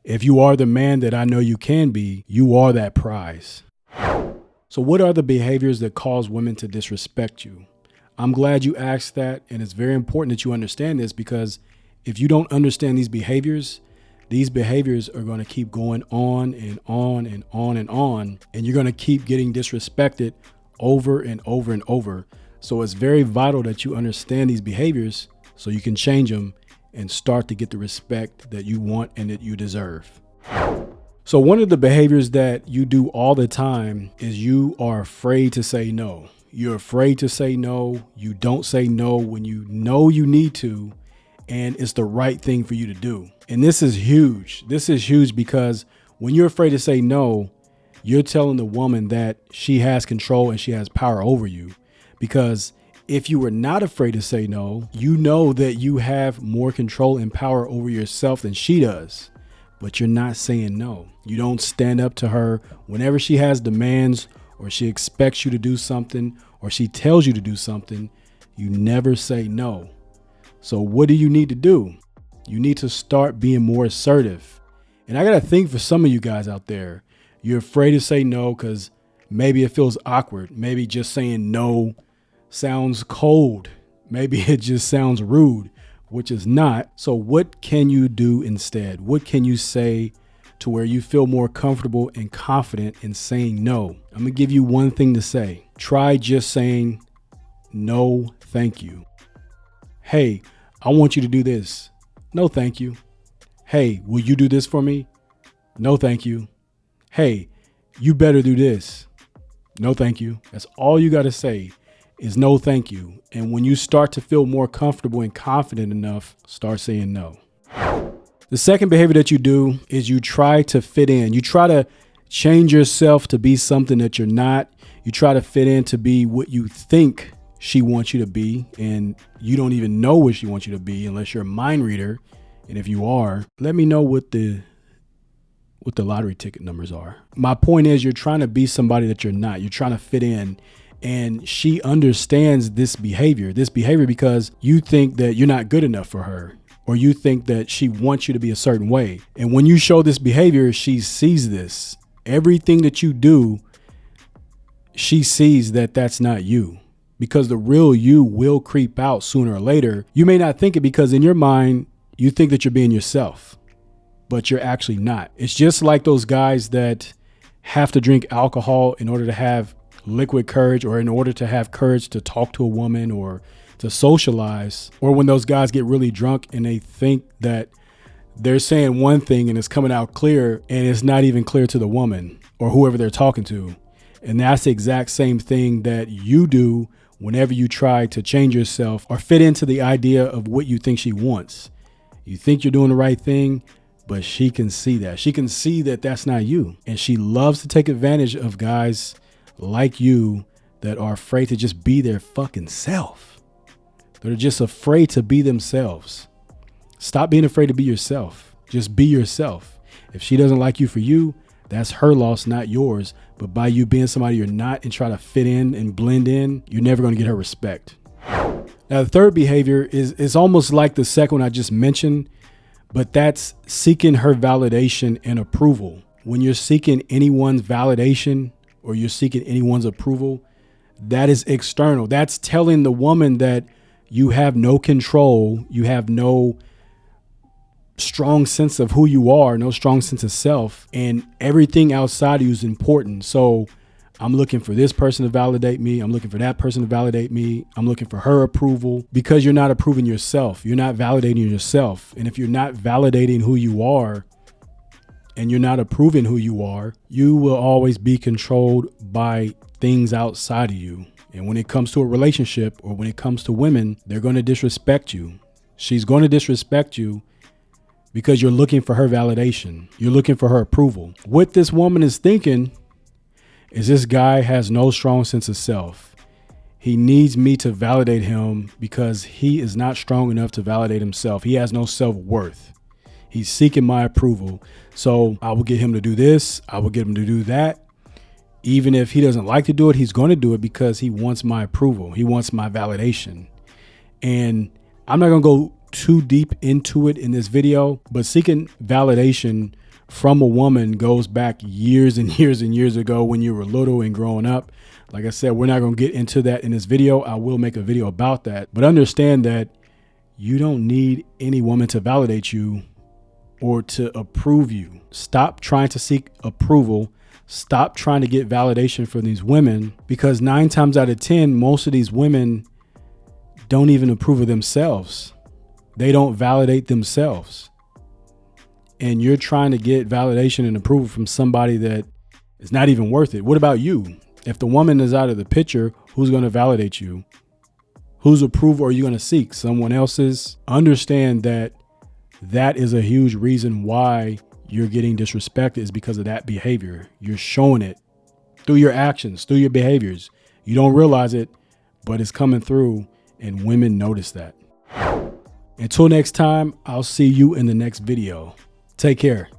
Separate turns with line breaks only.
If you are the man that I know you can be, you are that prize. So what are the behaviors that cause women to disrespect you? I'm glad you asked that, and it's very important that you understand this, because if you don't understand these behaviors are going to keep going on and on and on and on, and you're going to keep getting disrespected over and over and over. So it's very vital that you understand these behaviors so you can change them and start to get the respect that you want and that you deserve. So one of the behaviors that you do all the time is you are afraid to say no. You're afraid to say no. You don't say no when you know you need to, and it's the right thing for you to do. And this is huge. This is huge because when you're afraid to say no, you're telling the woman that she has control and she has power over you. Because if you were not afraid to say no, you know that you have more control and power over yourself than she does. But you're not saying no. You don't stand up to her whenever she has demands or she expects you to do something or she tells you to do something. You never say no. So what do you need to do? You need to start being more assertive. And I got to think, for some of you guys out there, you're afraid to say no because maybe it feels awkward. Maybe just saying no sounds cold. Maybe it just sounds rude, which is not. So what can you do instead? What can you say to where you feel more comfortable and confident in saying no? I'm gonna give you one thing to say. Try just saying no, thank you. Hey, I want you to do this. No, thank you. Hey, will you do this for me? No, thank you. Hey, you better do this. No, thank you. That's all you got to say is no, thank you. And when you start to feel more comfortable and confident enough, start saying no. The second behavior that you do is you try to fit in. You try to change yourself to be something that you're not. You try to fit in to be what you think she wants you to be, and you don't even know what she wants you to be unless you're a mind reader. And if you are, let me know what the lottery ticket numbers are. My point is, you're trying to be somebody that you're not. You're trying to fit in. And she understands this behavior because you think that you're not good enough for her, or you think that she wants you to be a certain way. And when you show this behavior, she sees this. Everything that you do, she sees that that's not you, because the real you will creep out sooner or later. You may not think it because in your mind, you think that you're being yourself, but you're actually not. It's just like those guys that have to drink alcohol in order to have liquid courage, or in order to have courage to talk to a woman or to socialize, or when those guys get really drunk and they think that they're saying one thing and it's coming out clear and it's not even clear to the woman or whoever they're talking to. And that's the exact same thing that you do whenever you try to change yourself or fit into the idea of what you think she wants. You think you're doing the right thing, but she can see that. She can see that that's not you. And she loves to take advantage of guys like you that are afraid to just be their fucking self. They're just afraid to be themselves. Stop being afraid to be yourself. Just be yourself. If she doesn't like you for you, that's her loss, not yours. But by you being somebody you're not and try to fit in and blend in, you're never going to get her respect. Now, the third behavior is almost like the second one I just mentioned, but that's seeking her validation and approval. When you're seeking anyone's validation or you're seeking anyone's approval, that is external. That's telling the woman that you have no control, you have no strong sense of who you are, no strong sense of self, and everything outside of you is important. So I'm looking for this person to validate me. I'm looking for that person to validate me. I'm looking for her approval, because you're not approving yourself. You're not validating yourself. And if you're not validating who you are and you're not approving who you are, you will always be controlled by things outside of you. And when it comes to a relationship, or when it comes to women, they're going to disrespect you. She's going to disrespect you because you're looking for her validation. You're looking for her approval. What this woman is thinking is, this guy has no strong sense of self. He needs me to validate him because he is not strong enough to validate himself. He has no self-worth. He's seeking my approval. So I will get him to do this. I will get him to do that. Even if he doesn't like to do it, he's going to do it because he wants my approval. He wants my validation. And I'm not going to go too deep into it in this video, but seeking validation from a woman goes back years and years and years ago when you were little and growing up. Like I said, we're not going to get into that in this video. I will make a video about that. But understand that you don't need any woman to validate you or to approve you. Stop trying to seek approval. Stop trying to get validation from these women, because 9 times out of 10, most of these women don't even approve of themselves. They don't validate themselves. And you're trying to get validation and approval from somebody that is not even worth it. What about you? If the woman is out of the picture, who's going to validate you? Whose approval are you going to seek? Someone else's? Understand that that is a huge reason why you're getting disrespected, is because of that behavior. You're showing it through your actions, through your behaviors. You don't realize it, but it's coming through, and women notice that. Until next time, I'll see you in the next video. Take care.